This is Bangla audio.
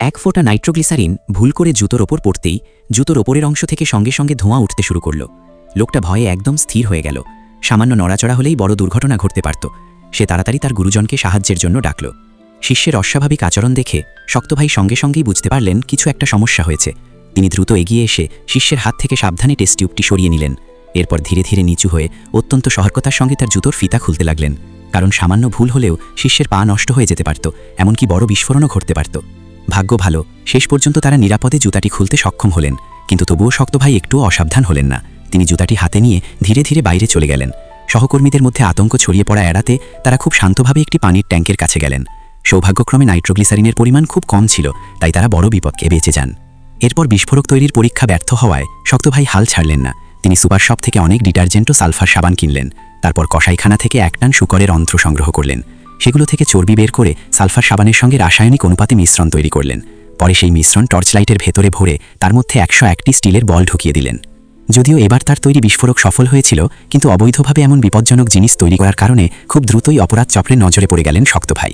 এক ফোঁটা নাইট্রোগ্লিসারিন ভুল করে জুতোর ওপর পড়তেই জুতোর ওপরের অংশ থেকে সঙ্গে সঙ্গে ধোঁয়া উঠতে শুরু করল। লোকটা ভয়ে একদম স্থির হয়ে গেল। সামান্য নড়াচড়া হলেই বড় দুর্ঘটনা ঘটতে পারত। সে তাড়াতাড়ি তার গুরুজনকে সাহায্যের জন্য ডাকল। শিষ্যের অস্বাভাবিক আচরণ দেখে শক্ত ভাই সঙ্গে সঙ্গেই বুঝতে পারলেন কিছু একটা সমস্যা হয়েছে। তিনি দ্রুত এগিয়ে এসে শিষ্যের হাত থেকে সাবধানে টেস্ট টিউবটি সরিয়ে নিলেন। এরপর ধীরে ধীরে নিচু হয়ে অত্যন্ত সতর্কতার সঙ্গে তার জুতোর ফিতা খুলতে লাগলেন, কারণ সামান্য ভুল হলেও শিষ্যের পা নষ্ট হয়ে যেতে পারত, এমনকি বড় বিস্ফোরণও ঘটতে পারত। ভাগ্য ভালো, শেষ পর্যন্ত তারা নিরাপদে জুতাটি খুলতে সক্ষম হলেন। কিন্তু তবুও শক্ত ভাই একটুও অসাবধান হলেন না। তিনি জুতাটি হাতে নিয়ে ধীরে ধীরে বাইরে চলে গেলেন। সহকর্মীদের মধ্যে আতঙ্ক ছড়িয়ে পড়া এড়াতে তারা খুব শান্তভাবে একটি পানির ট্যাঙ্কের কাছে গেলেন। সৌভাগ্যক্রমে নাইট্রোগ্লিসারিনের পরিমাণ খুব কম ছিল, তাই তারা বড় বিপদকে বেঁচে যান। এরপর বিস্ফোরক তৈরির পরীক্ষা ব্যর্থ হওয়ায় শক্ত ভাই হাল ছাড়লেন না। তিনি সুপার শপ থেকে অনেক ডিটারজেন্ট ও সালফার সাবান কিনলেন। তারপর কসাইখানা থেকে 1 টন শূকরের অন্ত্র সংগ্রহ করলেন। সেগুলো থেকে চর্বি বের করে সালফার সাবানের সঙ্গে রাসায়নিক অনুপাতে মিশ্রণ তৈরি করলেন। পরে সেই মিশ্রণ টর্চলাইটের ভেতরে ভরে তার মধ্যে 101টি স্টিলের বল ঢুকিয়ে দিলেন। যদিও এবার তার তৈরি বিস্ফোরক সফল হয়েছিল, কিন্তু অবৈধভাবে এমন বিপজ্জনক জিনিস তৈরি করার কারণে খুব দ্রুতই অপরাধ চক্রে নজরে পড়ে গেলেন শক্ত ভাই।